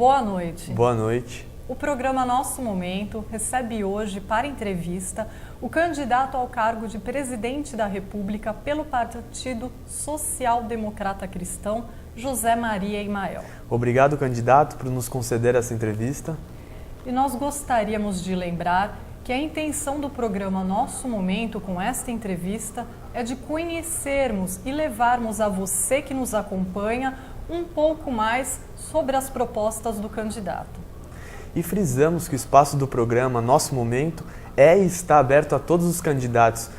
Boa noite. Boa noite. O programa Nosso Momento recebe hoje para entrevista o candidato ao cargo de presidente da República pelo Partido Social Democrata Cristão, José Maria Imael. Obrigado, candidato, por nos conceder essa entrevista. E nós gostaríamos de lembrar que a intenção do programa Nosso Momento com esta entrevista é de conhecermos e levarmos a você que nos acompanha um pouco mais sobre as propostas do candidato. E frisamos que o espaço do programa Nosso Momento é e está aberto a todos os candidatos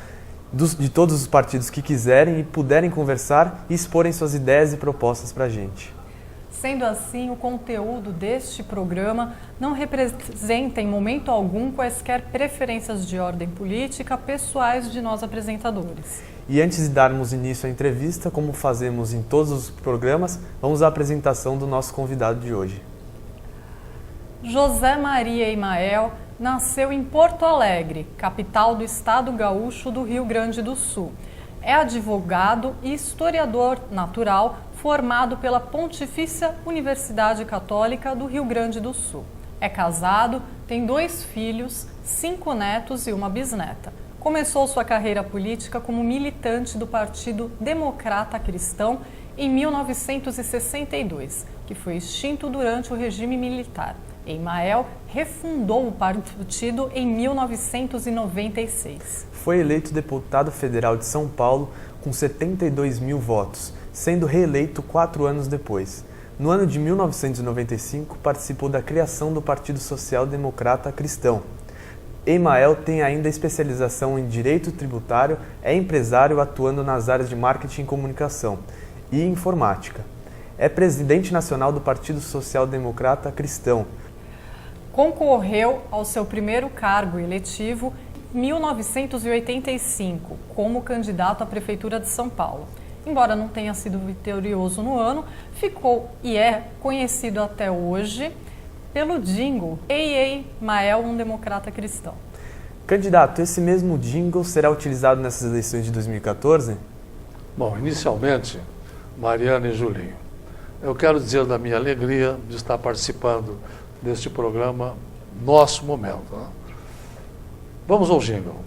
de todos os partidos que quiserem e puderem conversar e exporem suas ideias e propostas para a gente. Sendo assim, o conteúdo deste programa não representa em momento algum quaisquer preferências de ordem política pessoais de nós apresentadores. E antes de darmos início à entrevista, como fazemos em todos os programas, vamos à apresentação do nosso convidado de hoje. José Maria Imael nasceu em Porto Alegre, capital do estado gaúcho do Rio Grande do Sul. É advogado e historiador natural formado pela Pontifícia Universidade Católica do Rio Grande do Sul. É casado, tem 2 filhos, 5 netos e uma bisneta. Começou sua carreira política como militante do Partido Democrata Cristão em 1962, que foi extinto durante o regime militar. Imael refundou o partido em 1996. Foi eleito deputado federal de São Paulo com 72 mil votos, sendo reeleito 4 anos depois. No ano de 1995, participou da criação do Partido Social Democrata Cristão. Imael tem ainda especialização em Direito Tributário, é empresário atuando nas áreas de Marketing e Comunicação e Informática. É presidente nacional do Partido Social Democrata Cristão. Concorreu ao seu primeiro cargo eletivo em 1985, como candidato à Prefeitura de São Paulo. Embora não tenha sido vitorioso no ano, ficou e é conhecido até hoje pelo jingle Ei, ei, Mael, um democrata cristão. Candidato, esse mesmo jingle será utilizado nessas eleições de 2014? Bom, inicialmente, Mariana e Julinho, eu quero dizer da minha alegria de estar participando deste programa Nosso Momento. Né? Vamos ao jingle.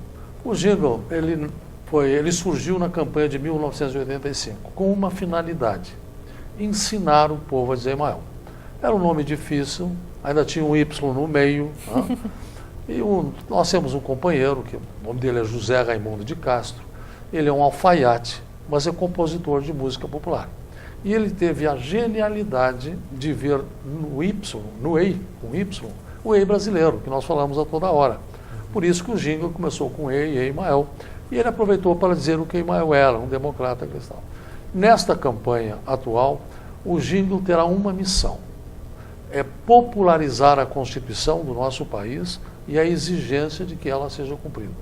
O jingle, ele surgiu na campanha de 1985, com uma finalidade: ensinar o povo a dizer Imael. Era um nome difícil, ainda tinha um Y no meio. Né? E nós temos um companheiro, que o nome dele é José Raimundo de Castro. Ele é um alfaiate, mas é compositor de música popular. E ele teve a genialidade de ver no Y, no EI, com Y, o EI brasileiro, que nós falamos a toda hora. Por isso que o jingle começou com Ei, Imael, e ele aproveitou para dizer o que Imael era, um democrata cristão. Nesta campanha atual, o jingle terá uma missão: é popularizar a Constituição do nosso país e a exigência de que ela seja cumprida.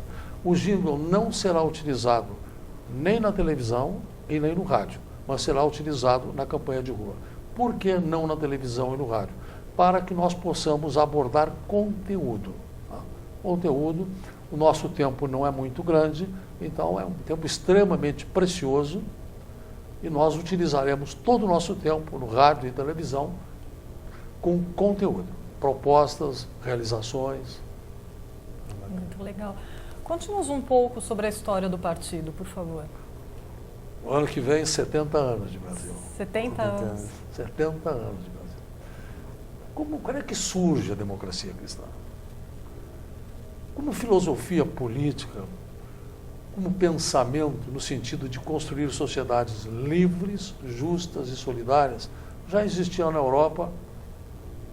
O jingle não será utilizado nem na televisão e nem no rádio, mas será utilizado na campanha de rua. Por que não na televisão e no rádio? Para que nós possamos abordar conteúdo. Tá? Conteúdo, o nosso tempo não é muito grande, então é um tempo extremamente precioso e nós utilizaremos todo o nosso tempo no rádio e televisão com conteúdo, propostas, realizações. Muito legal. Conte-nos um pouco sobre a história do partido, por favor. O ano que vem, 70 anos de Brasil. 70 anos. 70 anos de Brasil. Como é que surge a democracia cristã? Como filosofia política, como pensamento no sentido de construir sociedades livres, justas e solidárias, já existia na Europa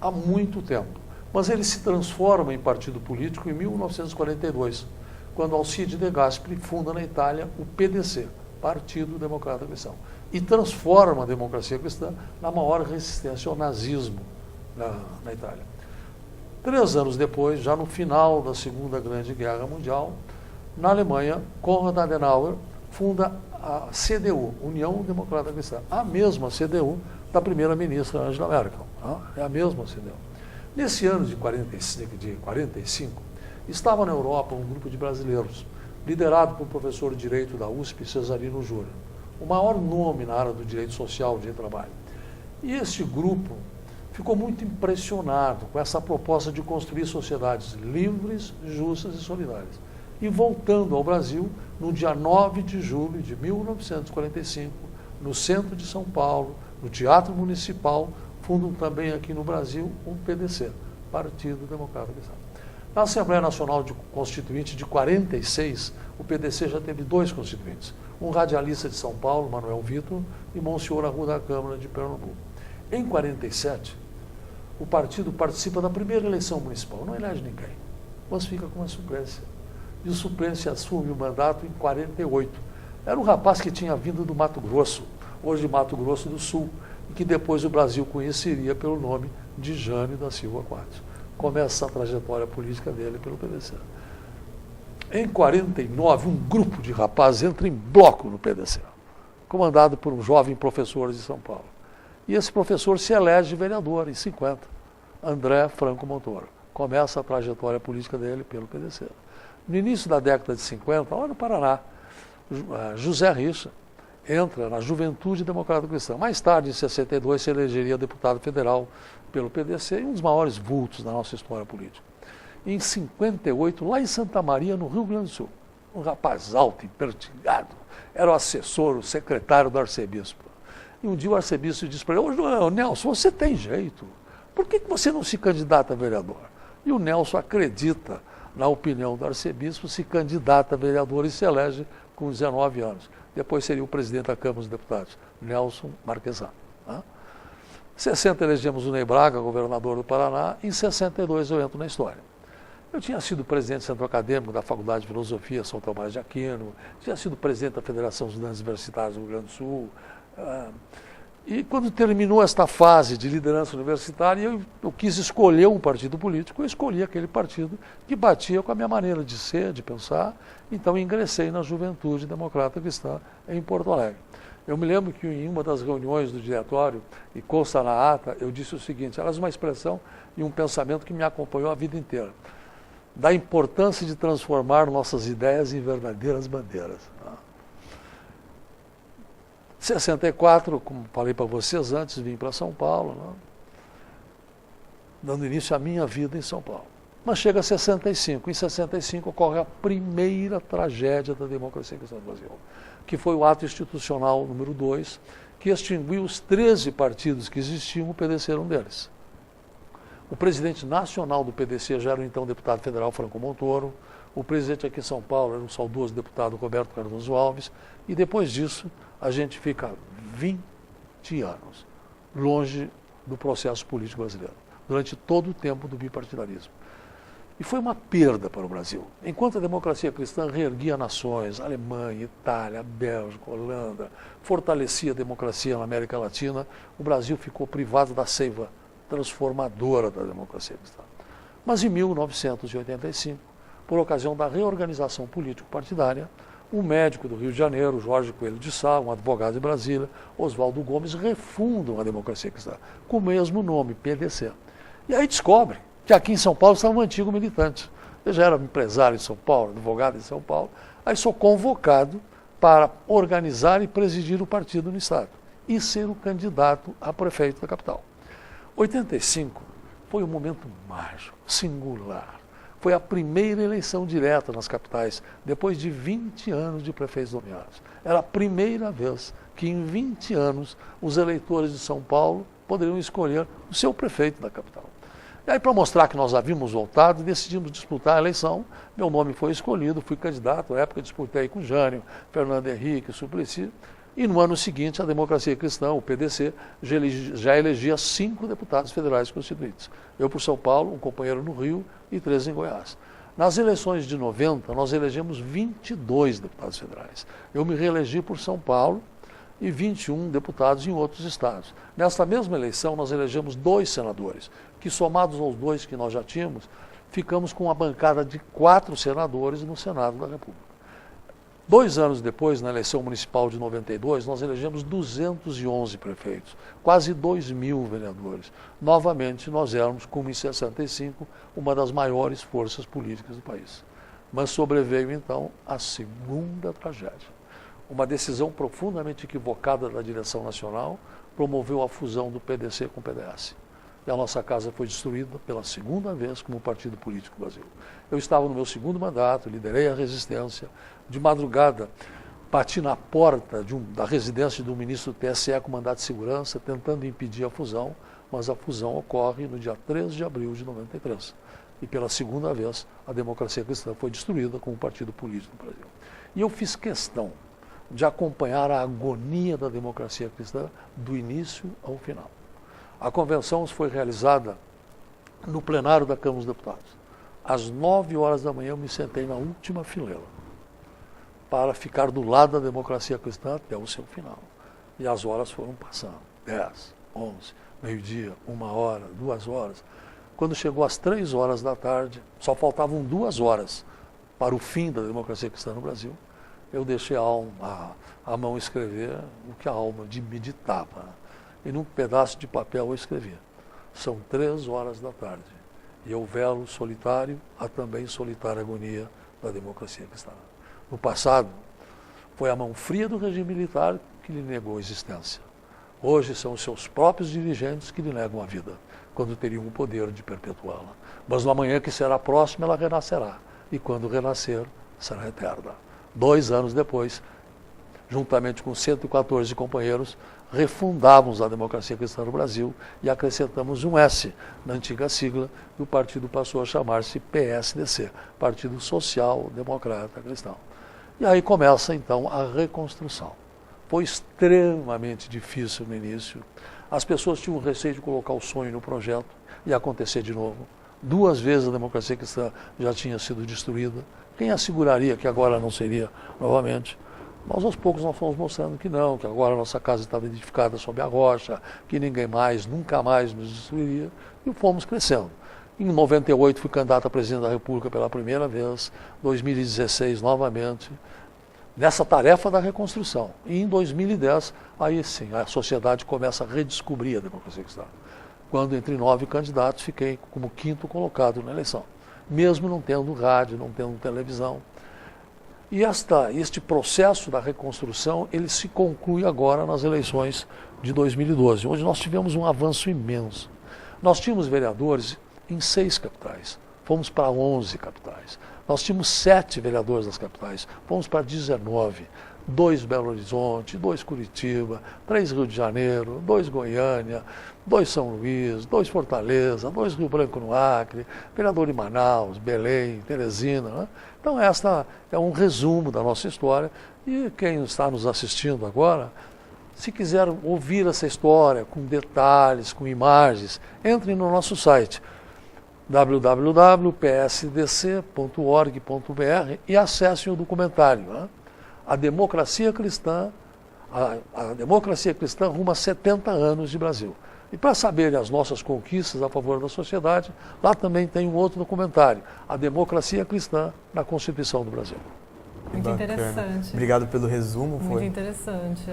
há muito tempo. Mas ele se transforma em partido político em 1942, quando Alcide De Gasperi funda na Itália o PDC, Partido Democrata Cristão, e transforma a democracia cristã na maior resistência ao nazismo na Itália. 3 anos depois, já no final da Segunda Grande Guerra Mundial, na Alemanha, Konrad Adenauer funda a CDU, União Democrata Cristã, a mesma CDU da primeira-ministra Angela Merkel. É a mesma CDU. Nesse ano de 45, estava na Europa um grupo de brasileiros, liderado por professor de Direito da USP, Cesarino Júnior, o maior nome na área do direito social, de trabalho. E este grupo ficou muito impressionado com essa proposta de construir sociedades livres, justas e solidárias. E voltando ao Brasil, no dia 9 de julho de 1945, no centro de São Paulo, no Teatro Municipal, fundam também aqui no Brasil o PDC, Partido Democrata Cristão. Na Assembleia Nacional Constituinte de 46, o PDC já teve 2 constituintes, um radialista de São Paulo, Manuel Vitor, e Monsenhor Arruda Câmara de Pernambuco. Em 47, o partido participa da primeira eleição municipal, não elege ninguém, mas fica com a suplência. E o suplente assume o mandato em 48. Era um rapaz que tinha vindo do Mato Grosso, hoje Mato Grosso do Sul, e que depois o Brasil conheceria pelo nome de Jânio da Silva Quadros. Começa a trajetória política dele pelo PDC. Em 49, um grupo de rapazes entra em bloco no PDC, comandado por um jovem professor de São Paulo. E esse professor se elege vereador em 50, André Franco Montoro. Começa a trajetória política dele pelo PDC. No início da década de 50, lá no Paraná, José Richa entra na Juventude Democrata Cristã. Mais tarde, em 62, se elegeria deputado federal pelo PDC e um dos maiores vultos da nossa história política. Em 58, lá em Santa Maria, no Rio Grande do Sul, um rapaz alto, empertigado, era o assessor, o secretário do arcebispo. E um dia o arcebispo disse para ele: "Ô Nelson, você tem jeito, por que você não se candidata a vereador?" E o Nelson acredita na opinião do arcebispo, se candidata a vereador e se elege com 19 anos. Depois seria o presidente da Câmara dos Deputados, Nelson Marquesan. Em 60 elegemos o Ney Braga, governador do Paraná. Em 62 eu entro na história. Eu tinha sido presidente do Centro Acadêmico da Faculdade de Filosofia, São Tomás de Aquino, tinha sido presidente da Federação dos Estudantes Universitários do Rio Grande do Sul. E quando terminou esta fase de liderança universitária, eu quis escolher um partido político, eu escolhi aquele partido que batia com a minha maneira de ser, de pensar, então ingressei na Juventude Democrata Cristã em Porto Alegre. Eu me lembro que em uma das reuniões do diretório, e consta na ata, eu disse o seguinte: era uma expressão e um pensamento que me acompanhou a vida inteira, da importância de transformar nossas ideias em verdadeiras bandeiras. 64, como falei para vocês antes, vim para São Paulo, dando início à minha vida em São Paulo. Mas chega a 65. Em 65 ocorre a primeira tragédia da democracia cristã no Brasil, que foi o ato institucional número 2, que extinguiu os 13 partidos que existiam, o PDC era um deles. O presidente nacional do PDC já era o então deputado federal Franco Montoro, o presidente aqui em São Paulo era o saudoso deputado Roberto Cardoso Alves, e depois disso a gente fica 20 anos longe do processo político brasileiro, durante todo o tempo do bipartidarismo. E foi uma perda para o Brasil. Enquanto a democracia cristã reerguia nações, Alemanha, Itália, Bélgica, Holanda, fortalecia a democracia na América Latina, o Brasil ficou privado da seiva transformadora da democracia cristã. Mas em 1985, por ocasião da reorganização político-partidária, um médico do Rio de Janeiro, Jorge Coelho de Sá, um advogado de Brasília, Oswaldo Gomes, refundam a democracia cristã, com o mesmo nome, PDC. E aí descobrem que aqui em São Paulo estava um antigo militante. Eu já era empresário em São Paulo, advogado em São Paulo, aí sou convocado para organizar e presidir o partido no Estado e ser o candidato a prefeito da capital. 85 foi um momento mágico, singular. Foi a primeira eleição direta nas capitais, depois de 20 anos de prefeitos nomeados. Era a primeira vez que em 20 anos os eleitores de São Paulo poderiam escolher o seu prefeito da capital. E aí, para mostrar que nós havíamos voltado, decidimos disputar a eleição. Meu nome foi escolhido, fui candidato. Na época disputei com Jânio, Fernando Henrique, Suplicy. E no ano seguinte, a democracia cristã, o PDC, já elegia 5 deputados federais constituintes. Eu por São Paulo, um companheiro no Rio e 3 em Goiás. Nas eleições de 90, nós elegemos 22 deputados federais. Eu me reelegi por São Paulo e 21 deputados em outros estados. Nesta mesma eleição, nós elegemos 2 senadores, que somados aos 2 que nós já tínhamos, ficamos com uma bancada de 4 senadores no Senado da República. 2 anos depois, na eleição municipal de 92, nós elegemos 211 prefeitos, quase 2.000 vereadores. Novamente, nós éramos, como em 65, uma das maiores forças políticas do país. Mas sobreveio, então, a segunda tragédia. Uma decisão profundamente equivocada da direção nacional promoveu a fusão do PDC com o PDS. e a nossa casa foi destruída pela segunda vez como partido político no Brasil. Eu estava no meu segundo mandato, liderei a resistência, de madrugada bati na porta da residência do ministro do TSE com mandato de segurança, tentando impedir a fusão, mas a fusão ocorre no dia 3 de abril de 93. E pela segunda vez, a democracia cristã foi destruída como partido político no Brasil. E eu fiz questão de acompanhar a agonia da democracia cristã do início ao final. A convenção foi realizada no plenário da Câmara dos Deputados. Às 9 horas da manhã eu me sentei na última fileira para ficar do lado da democracia cristã até o seu final. E as horas foram passando, 10, 11, meio-dia, 1 hora, 2 horas. Quando chegou às 3 horas da tarde, só faltavam 2 horas para o fim da democracia cristã no Brasil, eu deixei a mão escrever o que a alma meditava. E num pedaço de papel eu escrevia: são 3 horas da tarde, e eu velo solitário a também solitária agonia da democracia cristã. No passado, foi a mão fria do regime militar que lhe negou a existência. Hoje são os seus próprios dirigentes que lhe negam a vida, quando teriam o poder de perpetuá-la. Mas no amanhã que será próximo, ela renascerá. E quando renascer, será eterna. 2 anos depois, juntamente com 114 companheiros, refundamos a democracia cristã no Brasil e acrescentamos um S na antiga sigla, e o partido passou a chamar-se PSDC, Partido Social Democrata Cristão. E aí começa, então, a reconstrução. Foi extremamente difícil no início. As pessoas tinham receio de colocar o sonho no projeto e acontecer de novo. 2 vezes a democracia cristã já tinha sido destruída. Quem asseguraria que agora não seria novamente? Mas aos poucos nós fomos mostrando que não, que agora a nossa casa estava edificada sobre a rocha, que ninguém mais, nunca mais nos destruiria, e fomos crescendo. Em 98 fui candidato a presidente da República pela primeira vez, 2016 novamente, nessa tarefa da reconstrução. E em 2010, aí sim, a sociedade começa a redescobrir a democracia cristã. Quando entre 9 candidatos fiquei como 5º colocado na eleição, mesmo não tendo rádio, não tendo televisão. E este processo da reconstrução, ele se conclui agora nas eleições de 2012, onde nós tivemos um avanço imenso. Nós tínhamos vereadores em 6 capitais, fomos para 11 capitais. Nós tínhamos 7 vereadores das capitais, fomos para 19, 2 Belo Horizonte, 2 Curitiba, 3 Rio de Janeiro, 2 Goiânia, 2 São Luís, 2 Fortaleza, 2 Rio Branco no Acre, vereador em Manaus, Belém, Teresina, né? Então esta é um resumo da nossa história, e quem está nos assistindo agora, se quiser ouvir essa história com detalhes, com imagens, entre no nosso site www.psdc.org.br e acessem o documentário, né? A democracia cristã rumo a 70 anos de Brasil. E para saberem as nossas conquistas a favor da sociedade, lá também tem um outro documentário, A Democracia Cristã na Constituição do Brasil. Muito interessante. Obrigado pelo resumo. Muito interessante.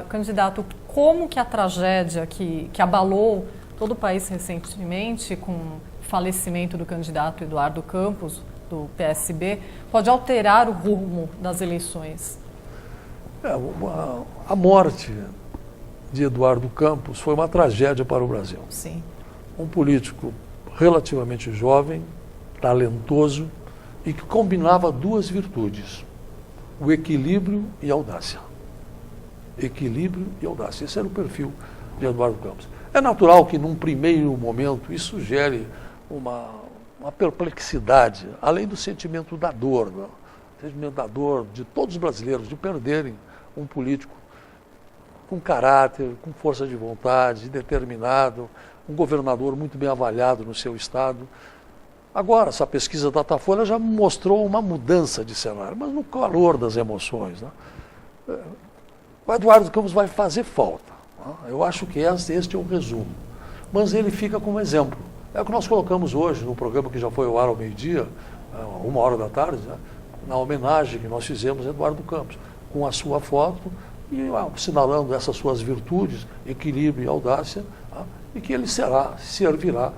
Candidato, como que a tragédia que abalou todo o país recentemente, com o falecimento do candidato Eduardo Campos, do PSB, pode alterar o rumo das eleições? A morte de Eduardo Campos foi uma tragédia para o Brasil. Sim. Um político relativamente jovem, talentoso e que combinava 2 virtudes: o equilíbrio e a audácia. Equilíbrio e audácia. Esse era o perfil de Eduardo Campos. É natural que, num primeiro momento, isso gere uma perplexidade, além do sentimento da dor, né? O sentimento da dor de todos os brasileiros de perderem um político com caráter, com força de vontade, determinado, um governador muito bem avaliado no seu estado. Agora, essa pesquisa da Datafolha já mostrou uma mudança de cenário, mas no calor das emoções, né? O Eduardo Campos vai fazer falta, né? Eu acho que este é o resumo. Mas ele fica como exemplo. É o que nós colocamos hoje no programa que já foi ao ar ao meio-dia, 1h da tarde, né? Na homenagem que nós fizemos a Eduardo Campos, com a sua foto e assinalando essas suas virtudes, equilíbrio e audácia, tá? E que ele servirá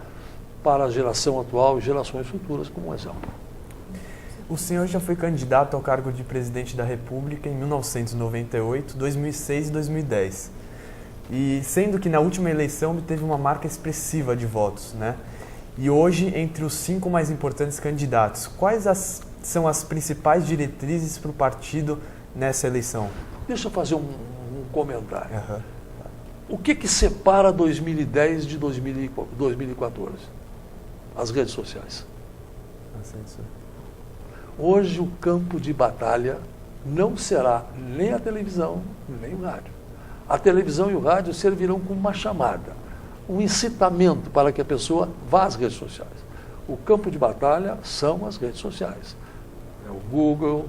para a geração atual e gerações futuras como um exemplo. O senhor já foi candidato ao cargo de presidente da República em 1998, 2006 e 2010. E sendo que na última eleição ele teve uma marca expressiva de votos, né? E hoje, entre os 5 mais importantes candidatos, quais são as principais diretrizes para o partido nessa eleição? Deixa eu fazer um comentário. O que separa 2010 de 2014? As redes sociais. Hoje o campo de batalha não será nem a televisão, nem o rádio. A televisão e o rádio servirão como uma chamada, um incitamento para que a pessoa vá às redes sociais. O campo de batalha são as redes sociais. É o Google,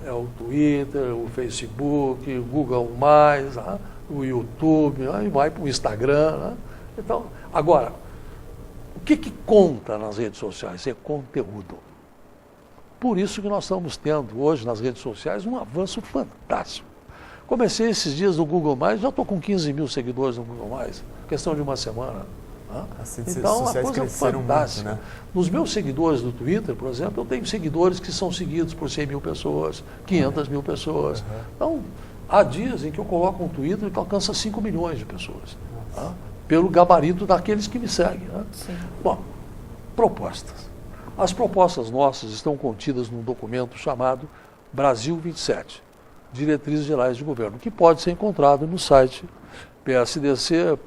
é o Twitter, o Facebook, o Google+, o YouTube, aí vai para o Instagram. Né? Então, agora, o que conta nas redes sociais? É conteúdo. Por isso que nós estamos tendo hoje nas redes sociais um avanço fantástico. Comecei esses dias no Google+, já estou com 15 mil seguidores no Google+, questão de uma semana. Então, a coisa é fantástica. Muito, né? Nos meus seguidores do Twitter, por exemplo, eu tenho seguidores que são seguidos por 100 mil pessoas, 500 mil pessoas. Então, há dias em que eu coloco um Twitter que alcança 5 milhões de pessoas, pelo gabarito daqueles que me seguem. Né? Bom, propostas. As propostas nossas estão contidas num documento chamado Brasil 27, Diretrizes Gerais de Governo, que pode ser encontrado no site PSDC,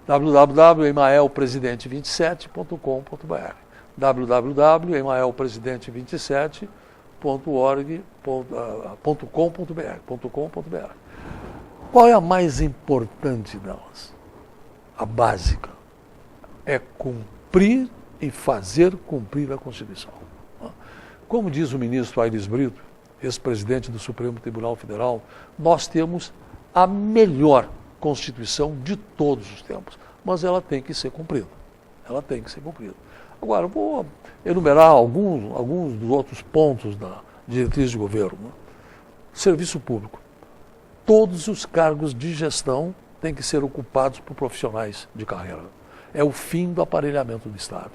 www.emaelpresidente27.com.br, www.emaelpresidente27.org.com.br. Qual é a mais importante delas? A básica. É cumprir e fazer cumprir a Constituição. Como diz o ministro Aires Brito, ex-presidente do Supremo Tribunal Federal, nós temos a melhor Constituição de todos os tempos, mas ela tem que ser cumprida. Ela tem que ser cumprida. Agora, vou enumerar alguns dos outros pontos da diretriz de governo. Né? Serviço público. Todos os cargos de gestão têm que ser ocupados por profissionais de carreira. É o fim do aparelhamento do Estado.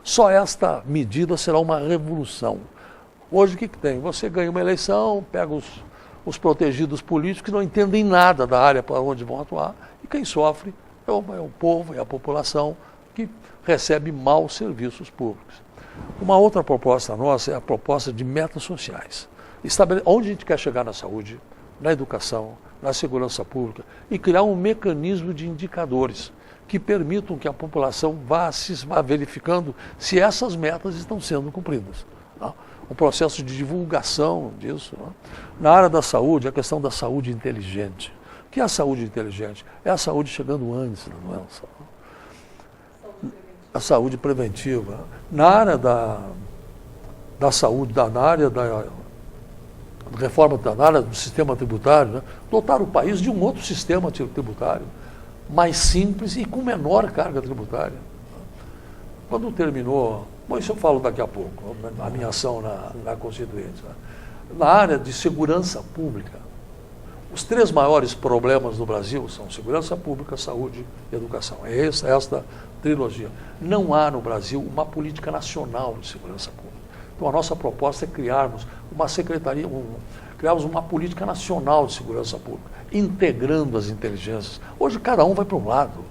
Só esta medida será uma revolução. Hoje o que tem? Você ganha uma eleição, pega os protegidos políticos que não entendem nada da área para onde vão atuar, e quem sofre é o povo, é a população que recebe maus serviços públicos. Uma outra proposta nossa é a proposta de metas sociais. Onde a gente quer chegar na saúde, na educação, na segurança pública, e criar um mecanismo de indicadores que permitam que a população vá verificando se essas metas estão sendo cumpridas. Tá? Um processo de divulgação disso. Né? Na área da saúde, a questão da saúde inteligente. O que é a saúde inteligente? É a saúde chegando antes da doença. A saúde preventiva. Na área da saúde, na área da reforma, na área do sistema tributário, né? Dotar o país de um outro sistema tributário, mais simples e com menor carga tributária. Quando terminou, bom, isso eu falo daqui a pouco, a minha ação na Constituinte. Na área de segurança pública, os 3 maiores problemas do Brasil são segurança pública, saúde e educação. É esta trilogia. Não há no Brasil uma política nacional de segurança pública. Então a nossa proposta é criarmos uma secretaria, criarmos uma política nacional de segurança pública, integrando as inteligências. Hoje cada um vai para um lado.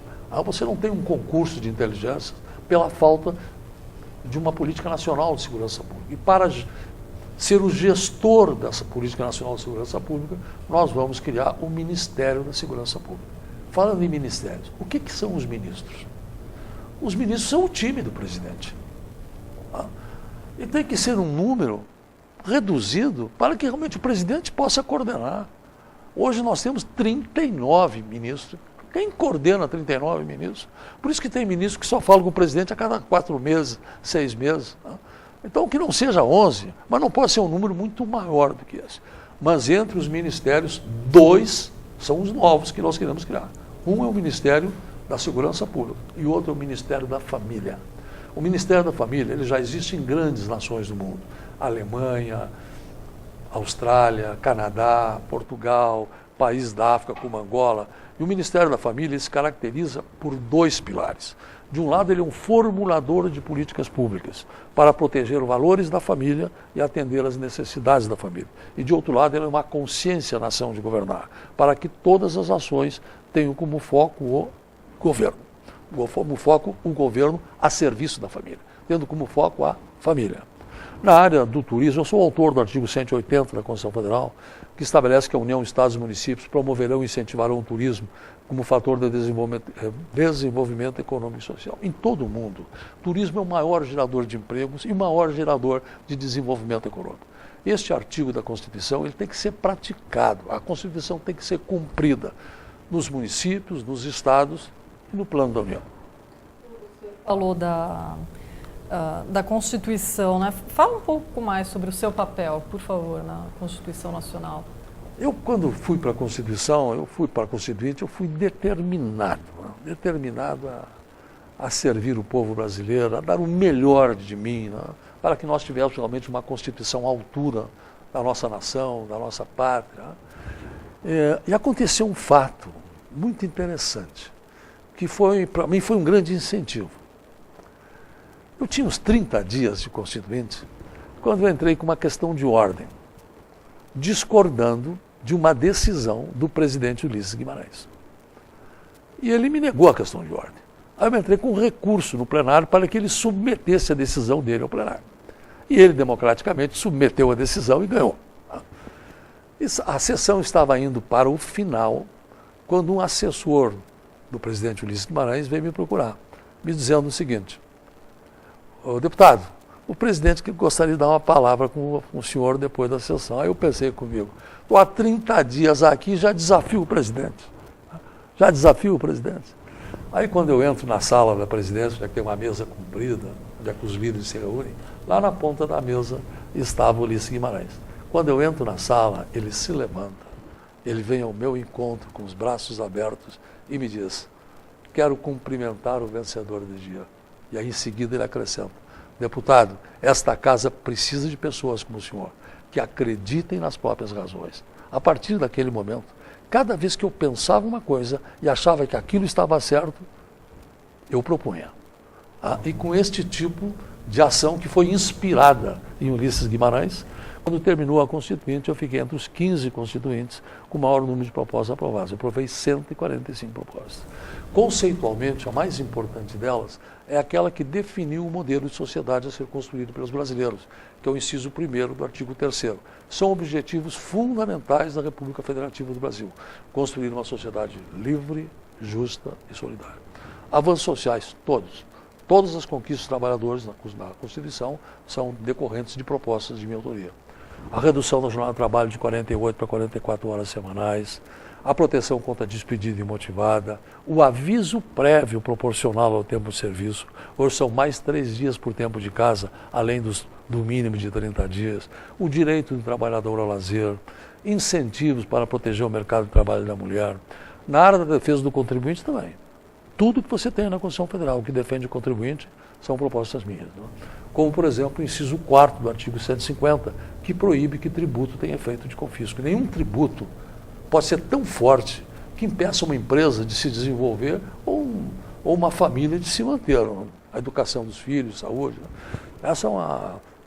Você não tem um concurso de inteligências pela falta de uma política nacional de segurança pública. E para ser o gestor dessa política nacional de segurança pública, nós vamos criar o Ministério da Segurança Pública. Falando em ministérios, o que são os ministros? Os ministros são o time do presidente. E tem que ser um número reduzido para que realmente o presidente possa coordenar. Hoje nós temos 39 ministros. Quem coordena 39 ministros? Por isso que tem ministros que só falam com o presidente a cada 4 meses, 6 meses. Então que não seja 11, mas não pode ser um número muito maior do que esse. Mas entre os ministérios, 2 são os novos que nós queremos criar. Um é o Ministério da Segurança Pública e o outro é o Ministério da Família. O Ministério da Família ele já existe em grandes nações do mundo. Alemanha, Austrália, Canadá, Portugal, países da África como Angola. E o Ministério da Família se caracteriza por 2 pilares. De um lado, ele é um formulador de políticas públicas para proteger os valores da família e atender às necessidades da família. E, de outro lado, ele é uma consciência na ação de governar, para que todas as ações tenham como foco o governo. Como foco o governo a serviço da família, tendo como foco a família. Na área do turismo, eu sou autor do artigo 180 da Constituição Federal, que estabelece que a União, Estados e municípios promoverão e incentivarão o turismo como fator de desenvolvimento econômico e social. Em todo o mundo, o turismo é o maior gerador de empregos e o maior gerador de desenvolvimento econômico. Este artigo da Constituição ele tem que ser praticado, a Constituição tem que ser cumprida nos municípios, nos estados e no plano da União. Falou da Constituição, né? Fala um pouco mais sobre o seu papel, por favor, na Constituição Nacional. Eu, quando fui para a Constituição, eu fui para a Constituinte, eu fui determinado a servir o povo brasileiro, a dar o melhor de mim, né? Para que nós tivéssemos realmente uma Constituição à altura da nossa nação, da nossa pátria. E aconteceu um fato muito interessante, que para mim foi um grande incentivo. Eu tinha uns 30 dias de Constituinte, quando eu entrei com uma questão de ordem, discordando de uma decisão do presidente Ulisses Guimarães. E ele me negou a questão de ordem. Aí eu entrei com um recurso no plenário para que ele submetesse a decisão dele ao plenário. E ele, democraticamente, submeteu a decisão e ganhou. A sessão estava indo para o final, quando um assessor do presidente Ulisses Guimarães veio me procurar, me dizendo o seguinte: "Ô, deputado, o presidente que gostaria de dar uma palavra com o senhor depois da sessão." Aí eu pensei comigo, estou há 30 dias aqui, já desafio o presidente. Aí quando eu entro na sala da presidência, já que tem uma mesa comprida, já que os líderes se reúnem, lá na ponta da mesa estava o Ulisses Guimarães. Quando eu entro na sala, ele se levanta, ele vem ao meu encontro com os braços abertos e me diz: "Quero cumprimentar o vencedor do dia." E aí em seguida ele acrescenta: "Deputado, esta casa precisa de pessoas como o senhor, que acreditem nas próprias razões." A partir daquele momento, cada vez que eu pensava uma coisa e achava que aquilo estava certo, eu propunha. E com este tipo de ação que foi inspirada em Ulisses Guimarães, quando terminou a Constituinte, eu fiquei entre os 15 constituintes com o maior número de propostas aprovadas. Eu aprovei 145 propostas. Conceitualmente, a mais importante delas é aquela que definiu o modelo de sociedade a ser construído pelos brasileiros, que é o inciso 1º do artigo 3º. São objetivos fundamentais da República Federativa do Brasil: construir uma sociedade livre, justa e solidária. Avanços sociais, todos. Todas as conquistas dos trabalhadores na Constituição são decorrentes de propostas de minha autoria. A redução da jornada de trabalho de 48 para 44 horas semanais, a proteção contra a despedida imotivada, o aviso prévio proporcional ao tempo de serviço. Hoje são mais 3 dias por tempo de casa, além do mínimo de 30 dias, o direito do trabalhador ao lazer, incentivos para proteger o mercado de trabalho da mulher. Na área da defesa do contribuinte também. Tudo que você tem na Constituição Federal que defende o contribuinte são propostas minhas. Não? Como, por exemplo, o inciso 4º do artigo 150, que proíbe que tributo tenha efeito de confisco. Nenhum tributo pode ser tão forte que impeça uma empresa de se desenvolver ou uma família de se manter. Não? A educação dos filhos, saúde. Não? Essa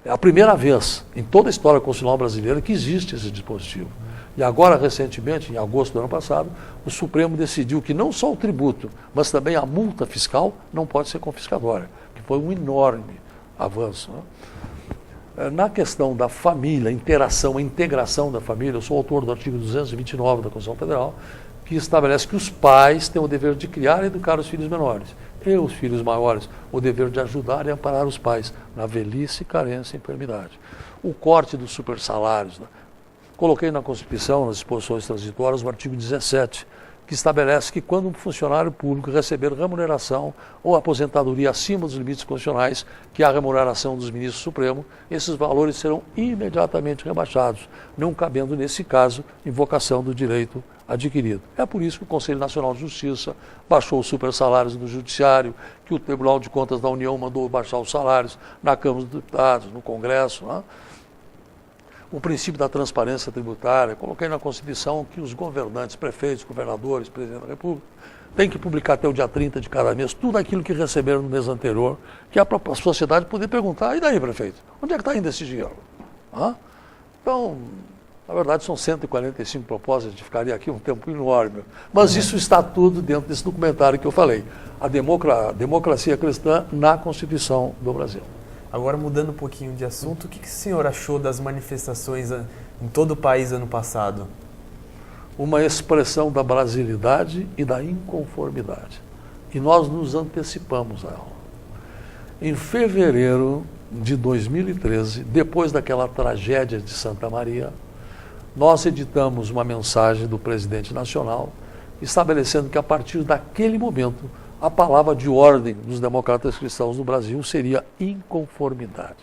é a primeira vez em toda a história constitucional brasileira que existe esse dispositivo. E agora, recentemente, em agosto do ano passado, o Supremo decidiu que não só o tributo, mas também a multa fiscal não pode ser confiscatória, que foi um enorme avanço. Né? Na questão da família, a integração da família, eu sou autor do artigo 229 da Constituição Federal, que estabelece que os pais têm o dever de criar e educar os filhos menores, e os filhos maiores o dever de ajudar e amparar os pais na velhice, carência e enfermidade. O corte dos supersalários, né? Coloquei na Constituição, nas disposições transitórias, o artigo 17, que estabelece que quando um funcionário público receber remuneração ou aposentadoria acima dos limites constitucionais, que é a remuneração dos ministros supremos, esses valores serão imediatamente rebaixados, não cabendo, nesse caso, invocação do direito adquirido. É por isso que o Conselho Nacional de Justiça baixou os supersalários do Judiciário, que o Tribunal de Contas da União mandou baixar os salários na Câmara dos Deputados, no Congresso, né? o princípio da transparência tributária, coloquei na Constituição que os governantes, prefeitos, governadores, presidente da República, têm que publicar até o dia 30 de cada mês tudo aquilo que receberam no mês anterior, que é para a sociedade poder perguntar, e daí, prefeito, onde é que está indo esse dinheiro? Então, na verdade, são 145 propostas, a gente ficaria aqui um tempo enorme, mas isso está tudo dentro desse documentário que eu falei, a democracia cristã na Constituição do Brasil. Agora, mudando um pouquinho de assunto, o que o senhor achou das manifestações em todo o país ano passado? Uma expressão da brasilidade e da inconformidade. E nós nos antecipamos a ela. Em fevereiro de 2013, depois daquela tragédia de Santa Maria, nós editamos uma mensagem do presidente nacional estabelecendo que a partir daquele momento a palavra de ordem dos democratas cristãos no Brasil seria inconformidade.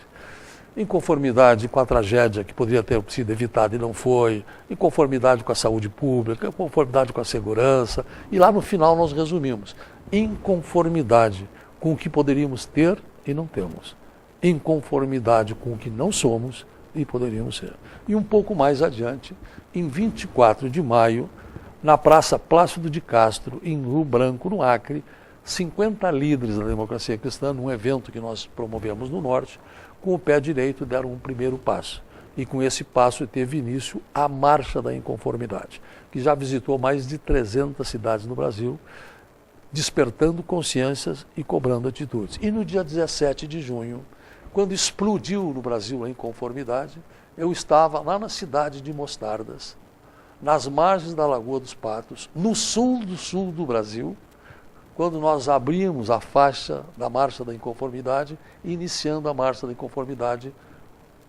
Inconformidade com a tragédia que poderia ter sido evitada e não foi, inconformidade com a saúde pública, inconformidade com a segurança, e lá no final nós resumimos, inconformidade com o que poderíamos ter e não temos, inconformidade com o que não somos e poderíamos ser. E um pouco mais adiante, em 24 de maio, na Praça Plácido de Castro, em Rio Branco, no Acre, 50 líderes da democracia cristã, num evento que nós promovemos no Norte, com o pé direito deram um primeiro passo. E com esse passo teve início a Marcha da Inconformidade, que já visitou mais de 300 cidades no Brasil, despertando consciências e cobrando atitudes. E no dia 17 de junho, quando explodiu no Brasil a inconformidade, eu estava lá na cidade de Mostardas, nas margens da Lagoa dos Patos, no sul do Brasil, quando nós abrimos a faixa da Marcha da Inconformidade, iniciando a Marcha da Inconformidade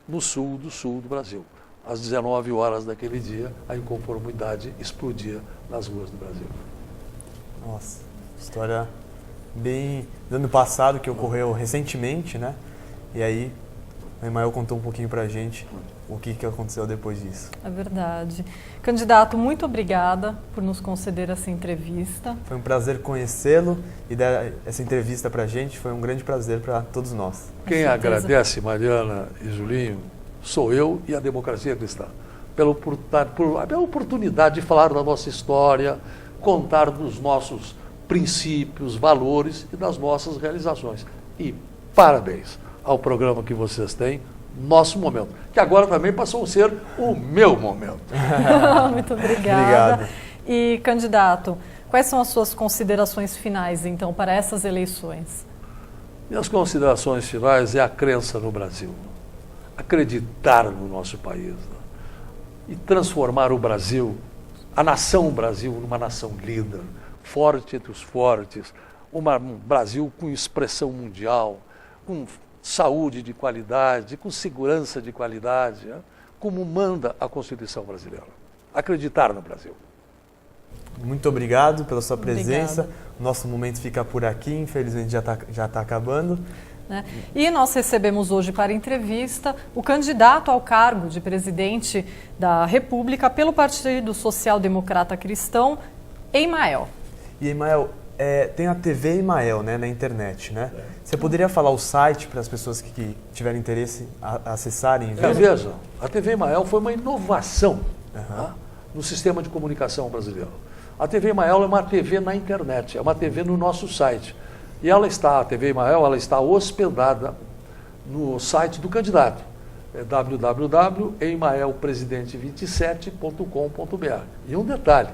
no sul do Brasil. Às 19 horas daquele dia, a inconformidade explodia nas ruas do Brasil. Nossa, história bem do ano passado, que ocorreu recentemente, né? E aí, o Emael contou um pouquinho pra gente o que aconteceu depois disso. É verdade. Candidato, muito obrigada por nos conceder essa entrevista. Foi um prazer conhecê-lo e dar essa entrevista pra gente. Foi um grande prazer para todos nós. Quem agradece, Mariana e Julinho, sou eu e a democracia cristã. Pela oportunidade de falar da nossa história, contar dos nossos princípios, valores e das nossas realizações. E parabéns ao programa que vocês têm, Nosso Momento, que agora também passou a ser o meu momento. Muito obrigada. E, candidato, quais são as suas considerações finais, então, para essas eleições? Minhas considerações finais é a crença no Brasil, acreditar no nosso país, né? E transformar o Brasil, a nação Brasil, numa nação líder, forte entre os fortes, um Brasil com expressão mundial, com saúde de qualidade, com segurança de qualidade, né? Como manda a Constituição brasileira. Acreditar no Brasil. Muito obrigado pela sua presença. Nosso momento fica por aqui, infelizmente já tá acabando. E nós recebemos hoje para entrevista o candidato ao cargo de presidente da República pelo Partido Social Democrata Cristão, Emael. E Emael, tem a TV Emael, né, na internet, né? Você poderia falar o site para as pessoas que tiverem interesse acessarem e verem? Veja, a TV Emael foi uma inovação no sistema de comunicação brasileiro. A TV Emael é uma TV na internet, é uma TV no nosso site. E a TV Emael, ela está hospedada no site do candidato, www.emaelpresidente27.com.br. E um detalhe,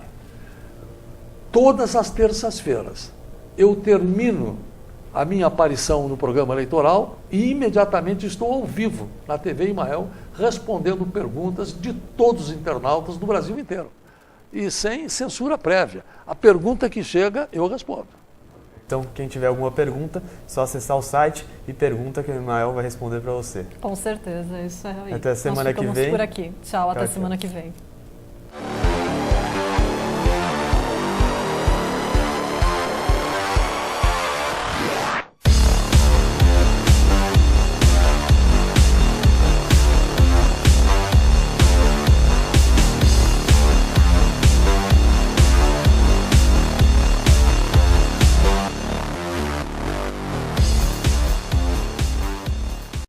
todas as terças-feiras eu termino a minha aparição no programa eleitoral e imediatamente estou ao vivo na TV Emael respondendo perguntas de todos os internautas do Brasil inteiro. E sem censura prévia. A pergunta que chega, eu respondo. Então, quem tiver alguma pergunta, só acessar o site e pergunta que o Emael vai responder para você. Com certeza, isso é aí. Até semana que vem. Nós ficamos por aqui. Tchau, até semana que vem.